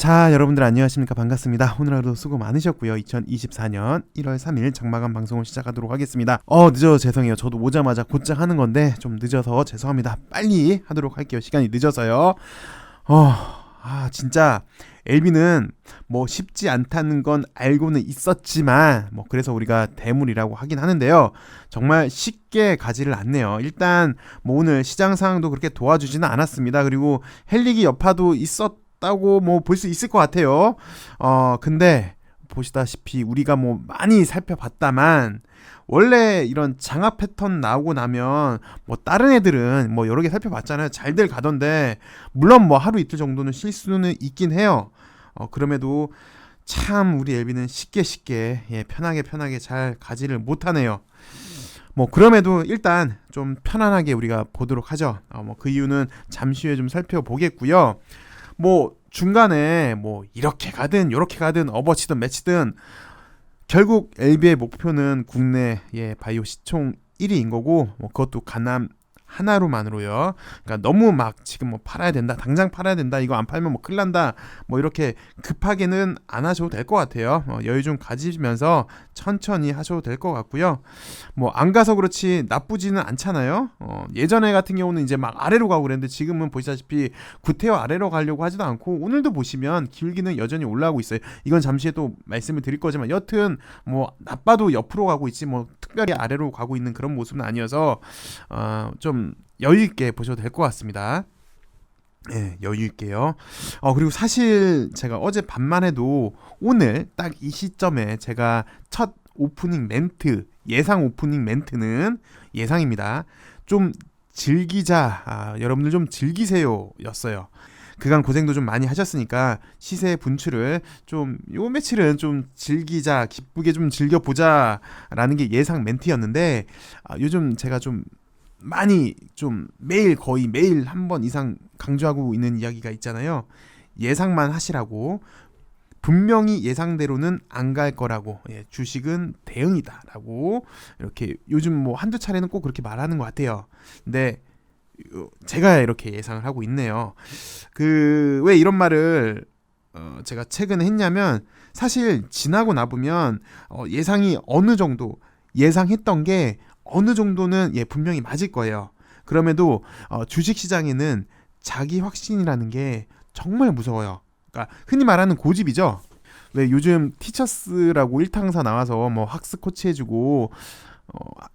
자, 여러분들 안녕하십니까? 반갑습니다. 오늘 하루도 수고 많으셨고요. 2024년 1월 3일 장마감 방송을 시작하도록 하겠습니다. 늦어서 죄송해요. 저도 오자마자 곧장 하는 건데 좀 늦어서 죄송합니다. 빨리 하도록 할게요. 시간이 늦어서요. 진짜 엘비는 뭐 쉽지 않다는 건 알고는 있었지만 그래서 우리가 대물이라고 하긴 하는데요. 정말 쉽게 가지를 않네요. 일단 오늘 시장 상황도 그렇게 도와주지는 않았습니다. 그리고 헬리기 여파도 있었다고 볼 수 있을 것 같아요. 근데 보시다시피 우리가 많이 살펴봤다만 원래 이런 장합 패턴 나오고 나면 다른 애들은 여러 개 살펴봤잖아요. 잘들 가던데 물론 하루 이틀 정도는 쉴 수는 있긴 해요. 그럼에도 참 우리 엘비는 쉽게 편하게 잘 가지를 못하네요. 그럼에도 일단 좀 편안하게 우리가 보도록 하죠. 그 이유는 잠시 후에 좀 살펴보겠고요. 중간에 이렇게 가든 요렇게 가든 어버치든 매치든 결국 LB의 목표는 국내 바이오 시총 1위인 거고 그것도 가남 하나로만으로요. 그러니까 너무 지금 팔아야 된다, 당장 팔아야 된다, 이거 안 팔면 큰일 난다, 이렇게 급하게는 안 하셔도 될 것 같아요. 여유 좀 가지면서 천천히 하셔도 될 것 같고요. 안 가서 그렇지 나쁘지는 않잖아요. 예전에 같은 경우는 이제 아래로 가고 그랬는데 지금은 보시다시피 구태여 아래로 가려고 하지도 않고 오늘도 보시면 기울기는 여전히 올라가고 있어요. 이건 잠시 후에 또 말씀을 드릴 거지만 여튼 나빠도 옆으로 가고 있지 특별히 아래로 가고 있는 그런 모습은 아니어서 좀 여유 있게 보셔도 될 것 같습니다. 네, 여유 있게요. 그리고 사실 제가 어제 밤만 해도 오늘 딱 이 시점에 제가 첫 오프닝 멘트, 예상 오프닝 멘트는 예상입니다. 좀 즐기자, 여러분들 좀 즐기세요 였어요. 그간 고생도 좀 많이 하셨으니까 시세 분출을 요 며칠은 좀 즐기자, 기쁘게 좀 즐겨보자 라는 게 예상 멘트였는데 요즘 제가 좀 많이 거의 매일 한 번 이상 강조하고 있는 이야기가 있잖아요. 예상만 하시라고. 분명히 예상대로는 안 갈 거라고. 주식은 대응이다 라고 이렇게 요즘 한두 차례는 꼭 그렇게 말하는 것 같아요. 근데 제가 이렇게 예상을 하고 있네요. 왜 이런 말을 제가 최근에 했냐면 사실 지나고 나보면 예상이 어느 정도 예상했던 게 어느 정도는 분명히 맞을 거예요. 그럼에도 주식시장에는 자기 확신이라는 게 정말 무서워요. 그러니까 흔히 말하는 고집이죠. 왜 요즘 티처스라고 1탕사 나와서 학습 코치해주고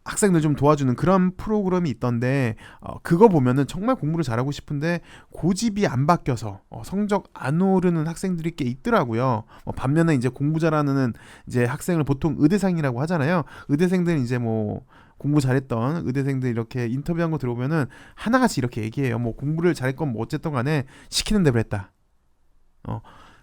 학생들 좀 도와주는 그런 프로그램이 있던데 그거 보면은 정말 공부를 잘하고 싶은데 고집이 안 바뀌어서 성적 안 오르는 학생들이 꽤 있더라고요. 반면에 이제 공부 잘하는 이제 학생을 보통 의대생이라고 하잖아요. 의대생들은 이제 공부 잘했던 의대생들 이렇게 인터뷰한 거 들어보면은 하나같이 이렇게 얘기해요. 공부를 잘했건 어쨌든 간에 시키는 대로 했다.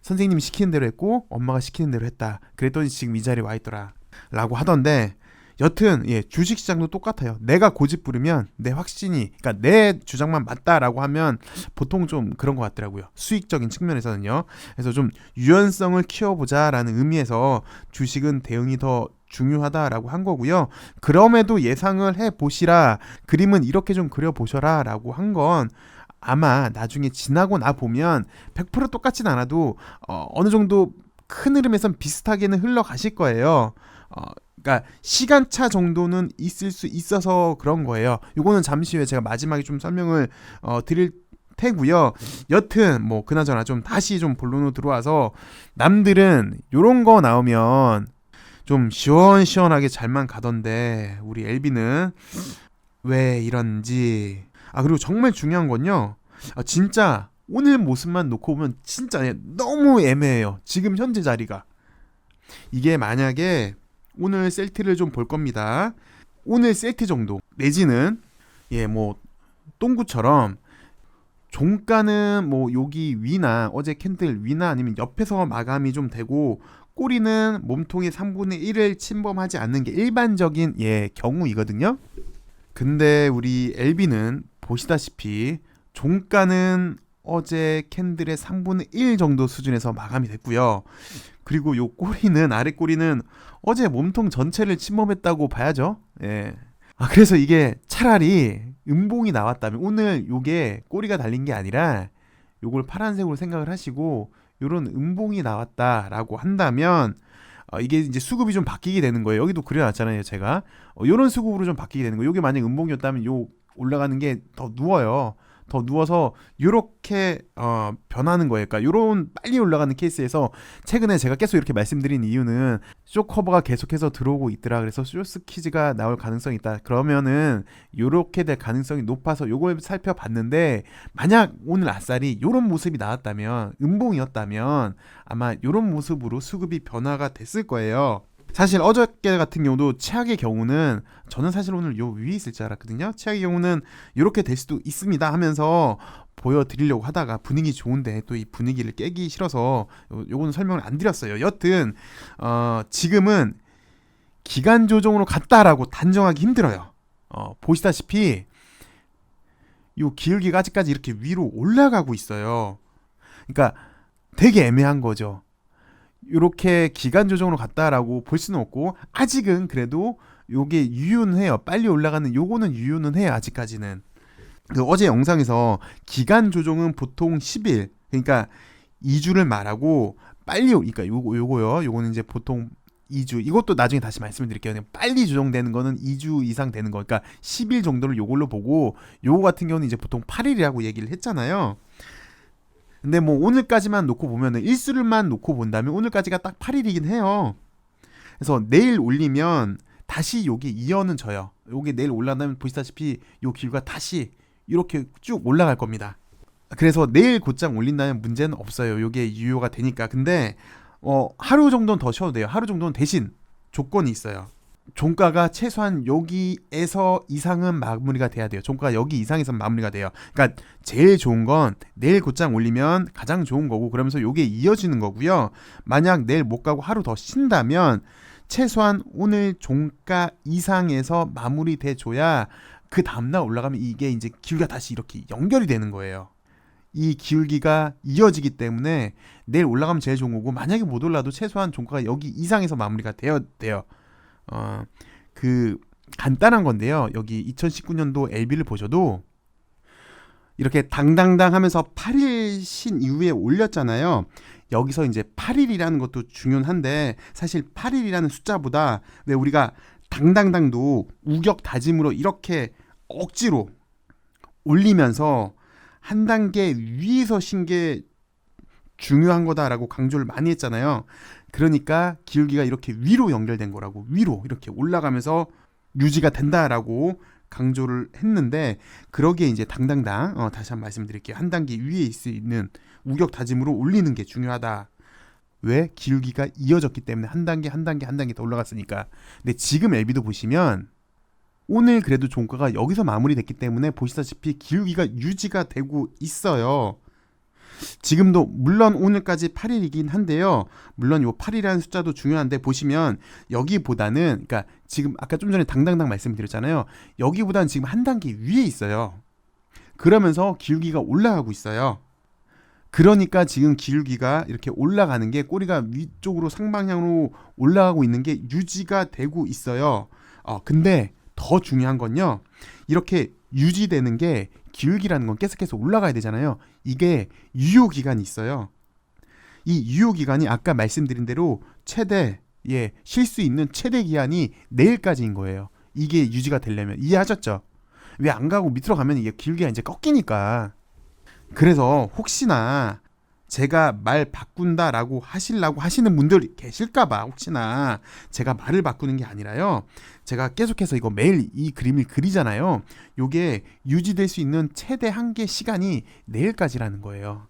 선생님이 시키는 대로 했고 엄마가 시키는 대로 했다. 그랬더니 지금 이 자리에 와 있더라 라고 하던데 여튼 주식시장도 똑같아요. 내가 고집 부리면 내 확신이, 그러니까 내 주장만 맞다라고 하면 보통 좀 그런 것 같더라고요. 수익적인 측면에서는요. 그래서 좀 유연성을 키워보자라는 의미에서 주식은 대응이 더 중요하다라고 한 거고요. 그럼에도 예상을 해보시라, 그림은 이렇게 좀 그려보셔라 라고 한 건 아마 나중에 지나고 나 보면 100% 똑같진 않아도 어느 정도 큰 흐름에선 비슷하게는 흘러가실 거예요. 그러니까 시간차 정도는 있을 수 있어서 그런 거예요. 요거는 잠시 후에 제가 마지막에 좀 설명을 드릴 테고요. 여튼 그나저나 좀 다시 좀 본론으로 들어와서 남들은 요런 거 나오면 좀 시원시원하게 잘만 가던데 우리 엘비는 왜 이런지. 그리고 정말 중요한 건요. 진짜 오늘 모습만 놓고 보면 진짜 너무 애매해요. 지금 현재 자리가. 이게 만약에 오늘 셀트를 좀 볼 겁니다. 오늘 셀트 정도 내지는 똥구처럼 종가는 여기 위나 어제 캔들 위나 아니면 옆에서 마감이 좀 되고 꼬리는 몸통의 3분의 1을 침범하지 않는 게 일반적인 경우이거든요. 근데 우리 LB는 보시다시피 종가는 어제 캔들의 3분의 1 정도 수준에서 마감이 됐고요. 그리고 요 꼬리는, 아래 꼬리는 어제 몸통 전체를 침범했다고 봐야죠. 그래서 이게 차라리 음봉이 나왔다면, 오늘 요게 꼬리가 달린 게 아니라 요걸 파란색으로 생각을 하시고 요런 음봉이 나왔다라고 한다면 이게 이제 수급이 좀 바뀌게 되는 거예요. 여기도 그려놨잖아요, 제가. 요런 수급으로 좀 바뀌게 되는 거예요. 요게 만약 음봉이었다면 요 올라가는 게 더 누워요. 더 누워서 요렇게 변하는 거예요. 그러니까 요런 빨리 올라가는 케이스에서 최근에 제가 계속 이렇게 말씀드린 이유는 쇼 커버가 계속해서 들어오고 있더라. 그래서 쇼스키즈가 나올 가능성이 있다. 그러면은 요렇게 될 가능성이 높아서 요걸 살펴봤는데, 만약 오늘 아싸리 요런 모습이 나왔다면, 음봉이었다면 아마 요런 모습으로 수급이 변화가 됐을 거예요. 사실 어저께 같은 경우도 최악의 경우는, 저는 사실 오늘 요 위에 있을 줄 알았거든요. 최악의 경우는 이렇게 될 수도 있습니다 하면서 보여드리려고 하다가 분위기 좋은데 또 이 분위기를 깨기 싫어서 요거는 설명을 안 드렸어요. 여튼 지금은 기간 조정으로 갔다라고 단정하기 힘들어요. 보시다시피 요 기울기가 아직까지 이렇게 위로 올라가고 있어요. 그러니까 되게 애매한 거죠. 이렇게 기간 조정으로 갔다라고 볼 수는 없고, 아직은 그래도 요게 유효는 해요. 빨리 올라가는 요거는 유효는 해요. 아직까지는. 어제 영상에서 기간 조정은 보통 10일, 그러니까 2주를 말하고, 빨리 그러니까 요거요. 요거는 이제 보통 2주. 이것도 나중에 다시 말씀드릴게요. 그냥 빨리 조정되는 거는 2주 이상 되는 거. 그러니까 10일 정도를 요걸로 보고, 요거 같은 경우는 이제 보통 8일이라고 얘기를 했잖아요. 근데 뭐 오늘까지만 놓고 보면은, 일수를만 놓고 본다면 오늘까지가 딱 8일이긴 해요. 그래서 내일 올리면 다시 요게 이어는 져요. 요게 내일 올라가면 보시다시피 요 길과 다시 이렇게 쭉 올라갈 겁니다. 그래서 내일 곧장 올린다면 문제는 없어요. 요게 유효가 되니까. 근데 하루 정도는 더 쉬어도 돼요. 하루 정도는 대신 조건이 있어요. 종가가 최소한 여기에서 이상은 마무리가 돼야 돼요. 종가가 여기 이상에서 마무리가 돼요. 그러니까 제일 좋은 건 내일 곧장 올리면 가장 좋은 거고, 그러면서 요게 이어지는 거고요. 만약 내일 못 가고 하루 더 쉰다면 최소한 오늘 종가 이상에서 마무리 돼 줘야 그 다음날 올라가면 이게 이제 기울기가 다시 이렇게 연결이 되는 거예요. 이 기울기가 이어지기 때문에 내일 올라가면 제일 좋은 거고, 만약에 못 올라도 최소한 종가가 여기 이상에서 마무리가 돼요. 그 간단한 건데요. 여기 2019년도 LB를 보셔도 이렇게 당당당 하면서 8일 신 이후에 올렸잖아요. 여기서 이제 8일이라는 것도 중요한데, 사실 8일이라는 숫자보다 왜 우리가 당당당도 우격 다짐으로 이렇게 억지로 올리면서 한 단계 위에서 신 게 중요한 거다라고 강조를 많이 했잖아요. 그러니까 기울기가 이렇게 위로 연결된 거라고, 위로 이렇게 올라가면서 유지가 된다라고 강조를 했는데, 그러기에 이제 당당당 다시 한번 말씀드릴게요. 한 단계 위에 있을 수 있는 우격 다짐으로 올리는 게 중요하다. 왜? 기울기가 이어졌기 때문에 한 단계 더 올라갔으니까. 근데 지금 LB도 보시면 오늘 그래도 종가가 여기서 마무리됐기 때문에 보시다시피 기울기가 유지가 되고 있어요. 지금도 물론 오늘까지 8일이긴 한데요. 물론 요 8이라는 숫자도 중요한데, 보시면 여기보다는, 그러니까 지금 아까 좀 전에 당당당 말씀드렸잖아요. 여기보다는 지금 한 단계 위에 있어요. 그러면서 기울기가 올라가고 있어요. 그러니까 지금 기울기가 이렇게 올라가는 게, 꼬리가 위쪽으로 상방향으로 올라가고 있는 게 유지가 되고 있어요. 근데 더 중요한 건요, 이렇게 유지되는 게, 기울기라는 건 계속해서 올라가야 되잖아요. 이게 유효 기간이 있어요. 이 유효 기간이 아까 말씀드린 대로 최대, 쉴 수 있는 최대 기한이 내일까지인 거예요. 이게 유지가 되려면. 이해하셨죠? 왜 안 가고 밑으로 가면 이게 기울기가 이제 꺾이니까. 그래서 혹시나 제가 말 바꾼다라고 하시려고 하시는 분들 계실까봐, 혹시나 제가 말을 바꾸는 게 아니라요, 제가 계속해서 이거 매일 이 그림을 그리잖아요. 요게 유지될 수 있는 최대 한계 시간이 내일까지라는 거예요.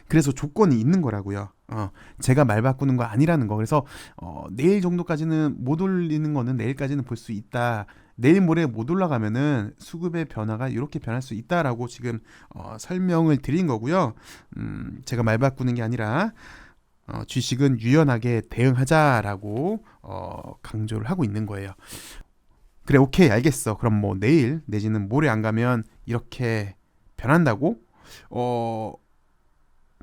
그래서 조건이 있는 거라고요. 제가 말 바꾸는 거 아니라는 거. 그래서 내일 정도까지는 못 올리는 거는 내일까지는 볼 수 있다. 내일 모레 못 올라가면은 수급의 변화가 이렇게 변할 수 있다라고 지금 설명을 드린 거고요. 제가 말 바꾸는 게 아니라 주식은 유연하게 대응하자라고 강조를 하고 있는 거예요. 그래, 오케이, 알겠어. 그럼 뭐 내일 내지는 모레 안 가면 이렇게 변한다고?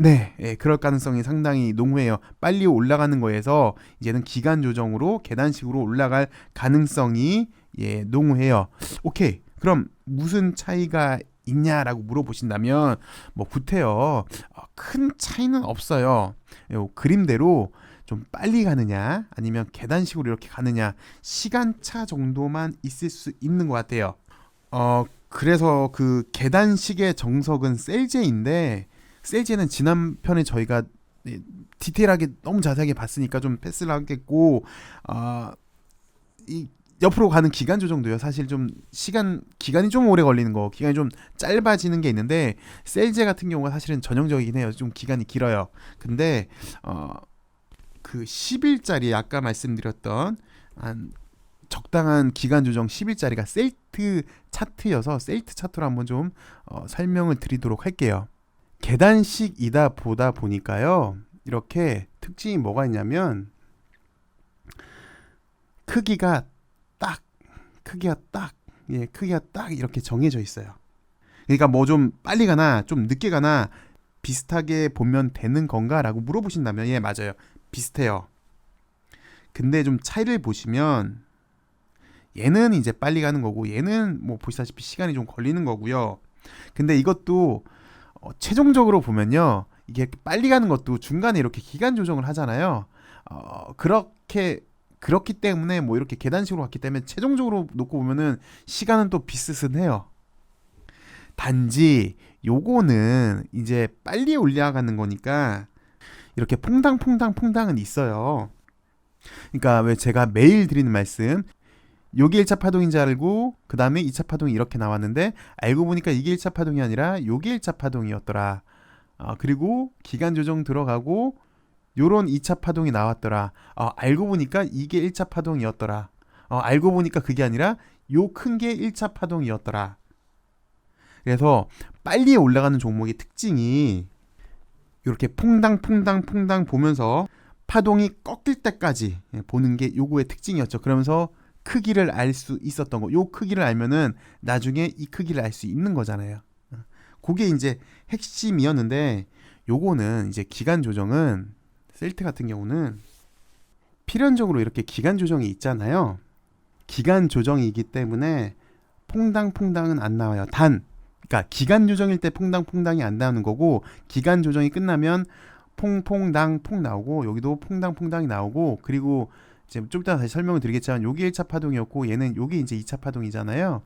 네, 그럴 가능성이 상당히 농후해요. 빨리 올라가는 거에서 이제는 기간 조정으로 계단식으로 올라갈 가능성이 농후해요. 오케이, 그럼 무슨 차이가 있냐라고 물어보신다면 뭐 구태여 큰 차이는 없어요. 요 그림대로 좀 빨리 가느냐 아니면 계단식으로 이렇게 가느냐 시간차 정도만 있을 수 있는 것 같아요. 그래서 그 계단식의 정석은 셀제인데 셀제는 지난 편에 저희가 디테일하게 너무 자세하게 봤으니까 좀 패스를 하겠고 이 옆으로 가는 기간 조정도요. 사실 좀 기간이 좀 오래 걸리는 거, 기간이 좀 짧아지는 게 있는데 셀제 같은 경우가 사실은 전형적이긴 해요. 좀 기간이 길어요. 근데 그 10일짜리 아까 말씀드렸던 한 적당한 기간 조정 10일짜리가 셀트 차트여서 셀트 차트로 한번 좀 설명을 드리도록 할게요. 계단식이다 보다 보니까요. 이렇게 특징이 뭐가 있냐면 크기가 딱 이렇게 정해져 있어요. 그러니까 뭐 좀 빨리 가나 좀 늦게 가나 비슷하게 보면 되는 건가라고 물어보신다면 예, 맞아요. 비슷해요. 근데 좀 차이를 보시면 얘는 이제 빨리 가는 거고 얘는 뭐 보시다시피 시간이 좀 걸리는 거고요. 근데 이것도 최종적으로 보면요. 이게 빨리 가는 것도 중간에 이렇게 기간 조정을 하잖아요. 그렇기 때문에 뭐 이렇게 계단식으로 갔기 때문에 최종적으로 놓고 보면은 시간은 또 비슷은 해요. 단지 요거는 이제 빨리 올라가는 거니까 이렇게 퐁당퐁당은 있어요. 그러니까 왜 제가 매일 드리는 말씀 요게 1차 파동인 줄 알고 그 다음에 2차 파동이 이렇게 나왔는데 알고 보니까 이게 1차 파동이 아니라 요게 1차 파동이었더라. 그리고 기간 조정 들어가고 요런 2차 파동이 나왔더라. 알고 보니까 이게 1차 파동이었더라. 알고 보니까 그게 아니라 요 큰 게 1차 파동이었더라. 그래서 빨리 올라가는 종목의 특징이 이렇게 퐁당 보면서 파동이 꺾일 때까지 보는 게 요거의 특징이었죠. 그러면서 크기를 알 수 있었던 거. 요 크기를 알면은 나중에 이 크기를 알 수 있는 거잖아요. 그게 이제 핵심이었는데 요거는 이제 기간 조정은 셀트 같은 경우는 필연적으로 이렇게 기간 조정이 있잖아요. 기간 조정이기 때문에 퐁당은 안 나와요. 그러니까 기간 조정일 때 퐁당이 안 나오는 거고 기간 조정이 끝나면 퐁당 나오고 여기도 퐁당이 나오고 그리고 이제 좀 이따 다시 설명을 드리겠지만 요게 1차 파동이었고 얘는 요게 이제 2차 파동이잖아요.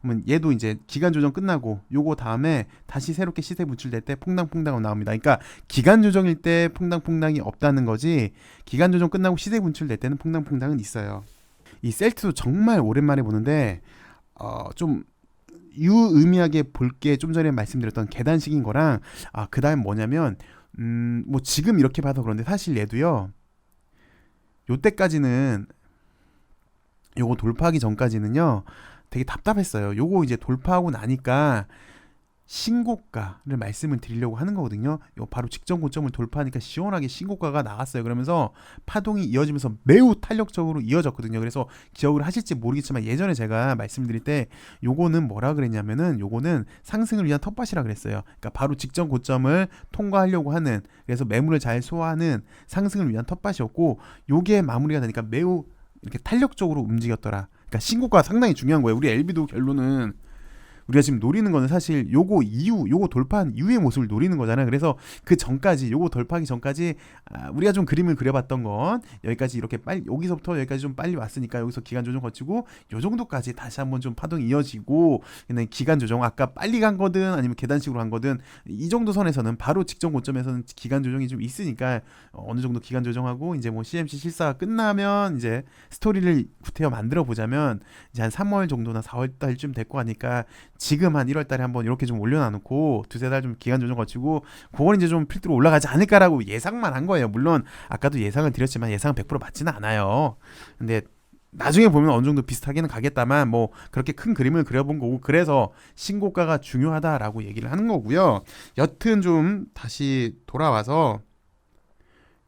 그러면 얘도 이제 기간 조정 끝나고 요거 다음에 다시 새롭게 시세 분출될 때 퐁당은 나옵니다. 그러니까 기간 조정일 때 퐁당이 없다는 거지 기간 조정 끝나고 시세 분출될 때는 퐁당은 있어요. 이 셀트도 정말 오랜만에 보는데 좀 유의미하게 볼 게 좀 전에 말씀드렸던 계단식인 거랑 그다음 뭐냐면 뭐 지금 이렇게 봐서 그런데 사실 얘도요. 요때까지는 요거 돌파하기 전까지는요. 되게 답답했어요. 요거 이제 돌파하고 나니까 신고가를 말씀을 드리려고 하는 거거든요. 요 바로 직전 고점을 돌파하니까 시원하게 신고가가 나왔어요. 그러면서 파동이 이어지면서 매우 탄력적으로 이어졌거든요. 그래서 기억을 하실지 모르겠지만 예전에 제가 말씀드릴 때 요거는 뭐라 그랬냐면은 요거는 상승을 위한 텃밭이라 그랬어요. 그러니까 바로 직전 고점을 통과하려고 하는 그래서 매물을 잘 소화하는 상승을 위한 텃밭이었고 요게 마무리가 되니까 매우 이렇게 탄력적으로 움직였더라. 그러니까 신고가가 상당히 중요한 거예요. 우리 LB도 결론은 우리가 지금 노리는 거는 사실 요거 돌파한 이후의 모습을 노리는 거잖아요. 그래서 그 전까지 요거 돌파하기 전까지 우리가 좀 그림을 그려봤던 건 여기까지 이렇게 빨리 여기서부터 여기까지 좀 빨리 왔으니까 여기서 기간 조정 거치고 요 정도까지 다시 한번 좀 파동이 이어지고 그냥 기간 조정 아까 빨리 간 거든 아니면 계단식으로 간 거든 이 정도 선에서는 바로 직전 고점에서는 기간 조정이 좀 있으니까 어느 정도 기간 조정하고 이제 뭐 CMC 실사가 끝나면 이제 스토리를 구태여 만들어 보자면 이제 한 3월 정도나 4월 달쯤 될 거 하니까 지금 한 1월 달에 한번 이렇게 좀 올려놔놓고 두세 달 좀 기간 조정 거치고 그건 이제 좀 필두로 올라가지 않을까라고 예상만 한 거예요. 물론 아까도 예상을 드렸지만 예상은 100% 맞지는 않아요. 근데 나중에 보면 어느 정도 비슷하게는 가겠다만 뭐 그렇게 큰 그림을 그려본 거고 그래서 신고가가 중요하다라고 얘기를 하는 거고요. 여튼 좀 다시 돌아와서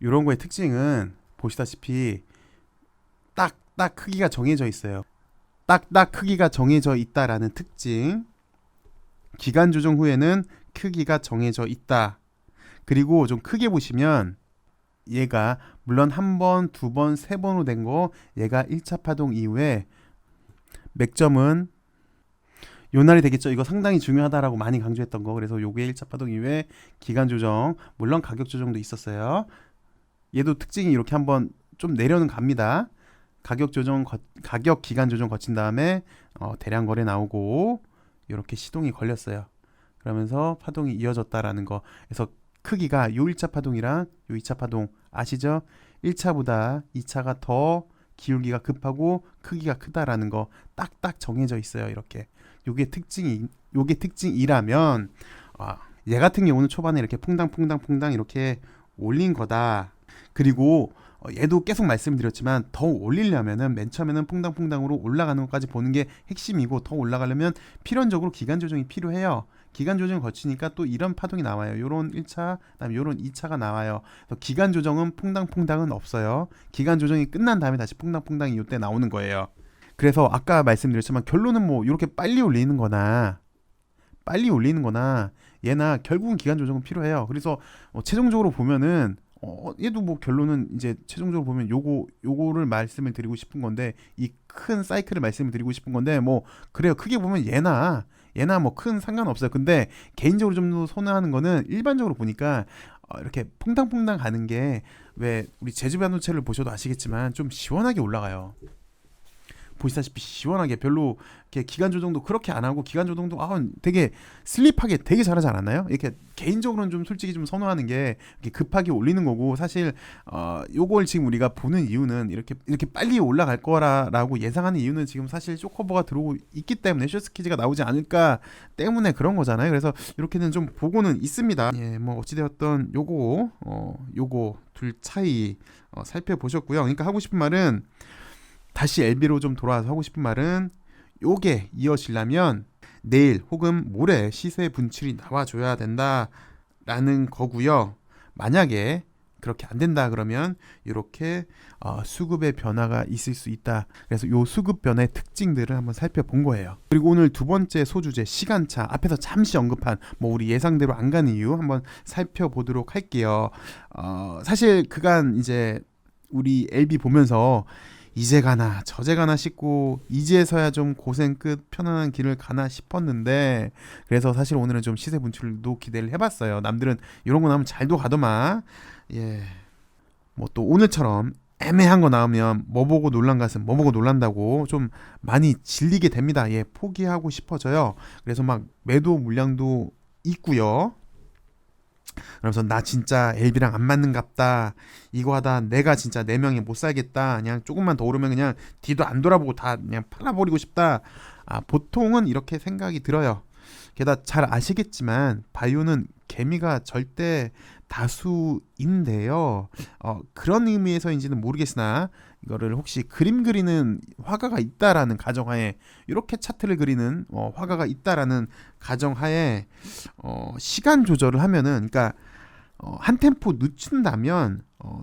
이런 거의 특징은 보시다시피 딱 크기가 정해져 있어요. 딱딱 크기가 정해져 있다라는 특징. 기간 조정 후에는 크기가 정해져 있다. 그리고 좀 크게 보시면 얘가 물론 한 번, 두 번, 세 번으로 된 거 얘가 1차 파동 이후에 맥점은 요 날이 되겠죠. 이거 상당히 중요하다라고 많이 강조했던 거. 그래서 요게 1차 파동 이후에 기간 조정, 물론 가격 조정도 있었어요. 얘도 특징이 이렇게 한번 좀 내려는 갑니다. 가격 기간 조정 거친 다음에 대량 거래 나오고 이렇게 시동이 걸렸어요. 그러면서 파동이 이어졌다라는 거. 그래서 크기가 요 1차 파동이랑 요 2차 파동 아시죠? 1차보다 2차가 더 기울기가 급하고 크기가 크다라는 거 딱딱 정해져 있어요. 이렇게. 요게 특징이라면 얘 같은 경우는 초반에 이렇게 퐁당퐁당 이렇게 올린 거다. 그리고 얘도 계속 말씀드렸지만 더 올리려면은 맨 처음에는 퐁당퐁당으로 올라가는 것까지 보는 게 핵심이고, 더 올라가려면 필연적으로 기간 조정이 필요해요. 기간 조정을 거치니까 또 이런 파동이 나와요. 요런 1차, 그다음에 요런 2차가 나와요. 기간 조정은 퐁당퐁당은 없어요. 기간 조정이 끝난 다음에 다시 퐁당퐁당이 요때 나오는 거예요. 그래서 아까 말씀드렸지만 결론은 뭐 이렇게 빨리 올리는 거나 얘나 결국은 기간 조정은 필요해요. 그래서 최종적으로 보면은 얘도 뭐 결론은 이제 최종적으로 보면 요거를 말씀을 드리고 싶은 건데, 이 큰 사이클을 말씀을 드리고 싶은 건데, 뭐 그래요. 크게 보면 얘나 뭐 큰 상관없어요. 근데 개인적으로 좀 더 선호하는 거는 일반적으로 보니까 이렇게 퐁당퐁당 가는 게, 왜 우리 제주 반도체를 보셔도 아시겠지만 좀 시원하게 올라가요. 보시다시피 시원하게, 별로 이렇게 기간 조정도 그렇게 안 하고, 기간 조정도 되게 슬립하게 되게 잘하지 않았나요? 이렇게 개인적으로는 좀 솔직히 좀 선호하는 게 이렇게 급하게 올리는 거고, 사실 요걸 지금 우리가 보는 이유는 이렇게 빨리 올라갈 거라고 예상하는 이유는 지금 사실 쇼커버가 들어오고 있기 때문에, 쇼스키즈가 나오지 않을까 때문에 그런 거잖아요. 그래서 이렇게는 좀 보고는 있습니다. 예, 뭐 어찌되었던 요거 둘 차이 살펴보셨고요. 그러니까 하고 싶은 말은, 다시 LB로 좀 돌아와서 하고 싶은 말은, 요게 이어지려면 내일 혹은 모레 시세 분출이 나와줘야 된다라는 거고요. 만약에 그렇게 안 된다 그러면 이렇게 수급의 변화가 있을 수 있다. 그래서 요 수급 변화의 특징들을 한번 살펴본 거예요. 그리고 오늘 두 번째 소주제 시간차, 앞에서 잠시 언급한 뭐 우리 예상대로 안 가는 이유 한번 살펴보도록 할게요. 사실 그간 이제 우리 LB 보면서 이제 가나 저제 가나 싶고, 이제서야 좀 고생 끝 편안한 길을 가나 싶었는데, 그래서 사실 오늘은 좀 시세 분출도 기대를 해봤어요. 남들은 이런 거 나오면 잘도 가더만, 예, 뭐 또 오늘처럼 애매한 거 나오면 뭐 보고 놀란 가슴, 뭐 보고 놀란다고 좀 많이 질리게 됩니다. 예, 포기하고 싶어져요. 그래서 막 매도 물량도 있고요. 그러면서 나 진짜 LB랑 안 맞는갑다, 이거 하다 내가 진짜 4명이 못 살겠다, 그냥 조금만 더 오르면 그냥 뒤도 안 돌아보고 다 그냥 팔아버리고 싶다, 보통은 이렇게 생각이 들어요. 게다가 잘 아시겠지만 바이오는 개미가 절대 다수인데요. 그런 의미에서인지는 모르겠으나, 이거를 혹시 그림 그리는 화가가 있다라는 가정하에, 이렇게 차트를 그리는 화가가 있다라는 가정하에 시간 조절을 하면은, 그러니까 한 템포 늦춘다면,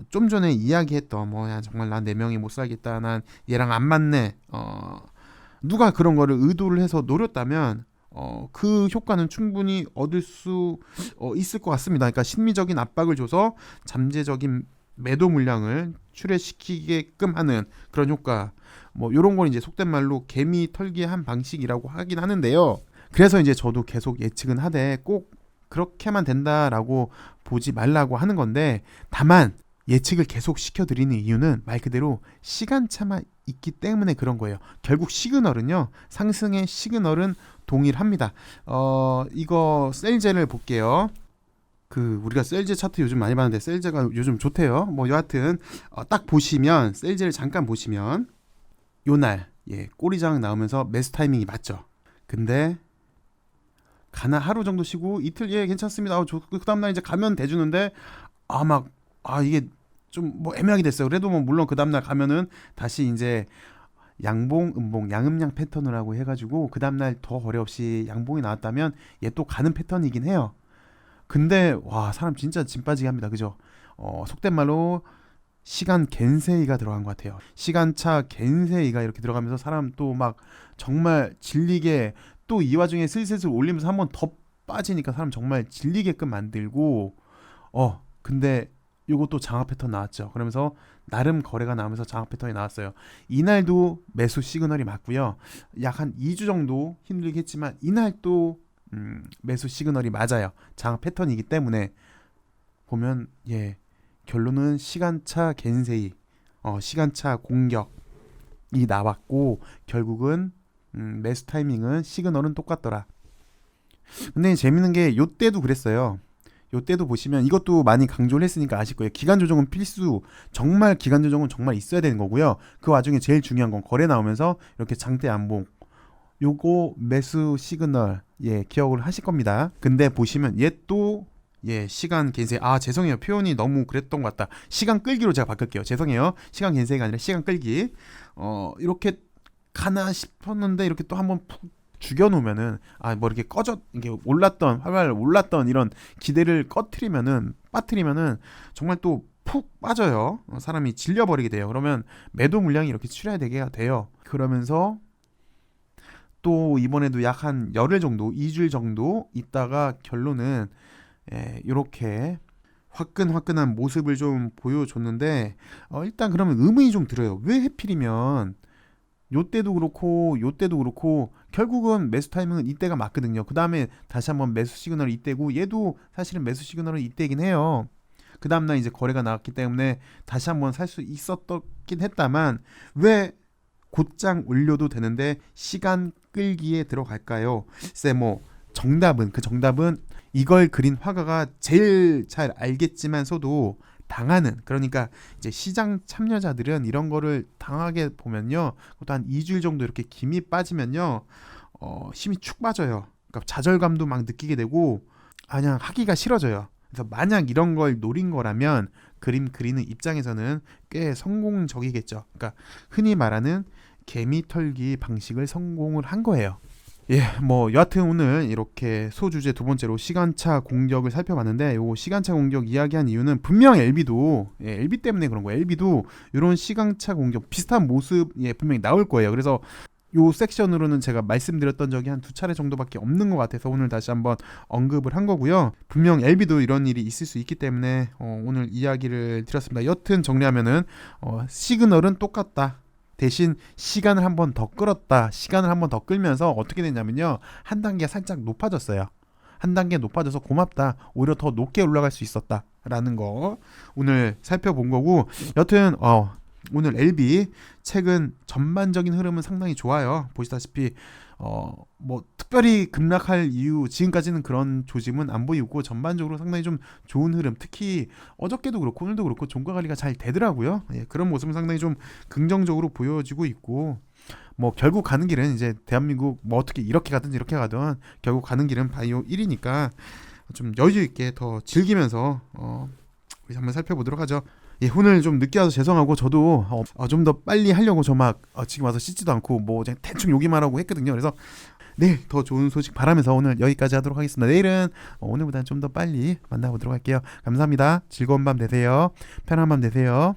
좀 전에 이야기했던 야 정말 난 4명이 못 살겠다, 난 얘랑 안 맞네, 누가 그런 거를 의도를 해서 노렸다면 그 효과는 충분히 얻을 수 있을 것 같습니다. 그러니까 심리적인 압박을 줘서 잠재적인 매도 물량을 출회시키게끔 하는 그런 효과, 뭐 이런 걸 이제 속된 말로 개미 털기의 한 방식이라고 하긴 하는데요. 그래서 이제 저도 계속 예측은 하되 꼭 그렇게만 된다라고 보지 말라고 하는 건데, 다만 예측을 계속 시켜드리는 이유는 말 그대로 시간차만 있기 때문에 그런 거예요. 결국 시그널은요, 상승의 시그널은 동일합니다. 이거 셀제를 볼게요. 우리가 셀제 차트 요즘 많이 봤는데 셀제가 요즘 좋대요. 뭐 여하튼 딱 보시면, 셀제를 잠깐 보시면 요날 꼬리장 나오면서 매수 타이밍이 맞죠. 근데 가나 하루 정도 쉬고 이틀 괜찮습니다. 그 다음날 이제 가면 대주는데 이게 좀 뭐 애매하게 됐어요. 그래도 뭐 물론 그 다음날 가면은 다시 이제 양봉, 음봉, 양음양 패턴을 하고 해가지고 그 다음날 더 거래 없이 양봉이 나왔다면 얘 또 가는 패턴이긴 해요. 근데 사람 진짜 짐 빠지게 합니다. 그죠? 속된 말로 시간 겐세이가 들어간 것 같아요. 시간차 겐세이가 이렇게 들어가면서 사람 또 막 정말 질리게, 또 이 와중에 슬슬 올리면서 한번 더 빠지니까 사람 정말 질리게끔 만들고, 근데 요것도 장악 패턴 나왔죠. 그러면서 나름 거래가 나오면서 장악 패턴이 나왔어요. 이날도 매수 시그널이 맞고요. 약 한 2주 정도 힘들겠지만 이날 또 매수 시그널이 맞아요. 장악 패턴이기 때문에 보면 결론은 시간차 겐세이, 시간차 공격이 나왔고 결국은 매수 타이밍은 시그널은 똑같더라. 근데 재밌는 게 요때도 그랬어요. 요때도 보시면 이것도 많이 강조를 했으니까 아실 거예요. 기간 조정은 필수. 정말 기간 조정은 정말 있어야 되는 거고요. 그 와중에 제일 중요한 건 거래 나오면서 이렇게 장대 안봉. 요거 매수 시그널 기억을 하실 겁니다. 근데 보시면 얘 또 시간 겐세. 죄송해요. 표현이 너무 그랬던 것 같다. 시간 끌기로 제가 바꿀게요. 죄송해요. 시간 겐세가 아니라 시간 끌기. 이렇게 가나 싶었는데 이렇게 또 한번 푹 죽여놓으면은 뭐 이렇게 이게 올랐던 활발 올랐던 이런 기대를 빠뜨리면은 정말 또 푹 빠져요. 사람이 질려버리게 돼요. 그러면 매도 물량이 이렇게 출해야 되게 돼요. 그러면서 또 이번에도 약 한 열흘 정도, 2주일 정도 있다가 결론은 이렇게 화끈화끈한 모습을 좀 보여줬는데 일단 그러면 의문이 좀 들어요. 왜 하필이면 요때도 그렇고 결국은 매수 타이밍은 이때가 맞거든요. 그 다음에 다시 한번 매수 시그널이 이때고 얘도 사실은 매수 시그널은 이때긴 해요. 그 다음날 이제 거래가 나왔기 때문에 다시 한번 살 수 있었긴 했다만 왜 곧장 올려도 되는데 시간 끌기에 들어갈까요? 글쎄 정답은 이걸 그린 화가가 제일 잘 알겠지만서도 당하는, 그러니까 이제 시장 참여자들은 이런 거를 당하게 보면요, 그것도 한 2주일 정도 이렇게 김이 빠지면요 힘이 축 빠져요. 그러니까 좌절감도 막 느끼게 되고 그냥 하기가 싫어져요. 그래서 만약 이런 걸 노린 거라면 그림 그리는 입장에서는 꽤 성공적이겠죠. 그러니까 흔히 말하는 개미 털기 방식을 성공을 한 거예요. 여하튼 오늘 이렇게 소주제 두 번째로 시간차 공격을 살펴봤는데, 요 시간차 공격 이야기한 이유는 분명 LB도 LB 때문에 그런 거예요. LB도 이런 시간차 공격 비슷한 모습 분명히 나올 거예요. 그래서 요 섹션으로는 제가 말씀드렸던 적이 한 2차례 정도밖에 없는 것 같아서 오늘 다시 한번 언급을 한 거고요. 분명 LB도 이런 일이 있을 수 있기 때문에 오늘 이야기를 드렸습니다. 여튼 정리하면은 시그널은 똑같다. 대신 시간을 한 번 더 끌었다. 시간을 한 번 더 끌면서 어떻게 됐냐면요, 한 단계 살짝 높아졌어요. 한 단계 높아져서 고맙다. 오히려 더 높게 올라갈 수 있었다 라는 거 오늘 살펴본 거고, 여튼 오늘 LB 최근 전반적인 흐름은 상당히 좋아요. 보시다시피 특별히 급락할 이유, 지금까지는 그런 조짐은 안 보이고 전반적으로 상당히 좀 좋은 흐름, 특히 어저께도 그렇고 오늘도 그렇고 종가 관리가 잘 되더라고요. 그런 모습은 상당히 좀 긍정적으로 보여지고 있고, 결국 가는 길은 이제 대한민국 어떻게 이렇게 가든 이렇게 가든 결국 가는 길은 바이오 1이니까 좀 여유 있게 더 즐기면서 우리 한번 살펴보도록 하죠. 오늘 좀 늦게 와서 죄송하고, 저도 좀 더 빨리 하려고 지금 와서 씻지도 않고 그냥 대충 요기만 하고 했거든요. 그래서 내일 더 좋은 소식 바라면서 오늘 여기까지 하도록 하겠습니다. 내일은 오늘보다는 좀 더 빨리 만나보도록 할게요. 감사합니다. 즐거운 밤 되세요. 편한 밤 되세요.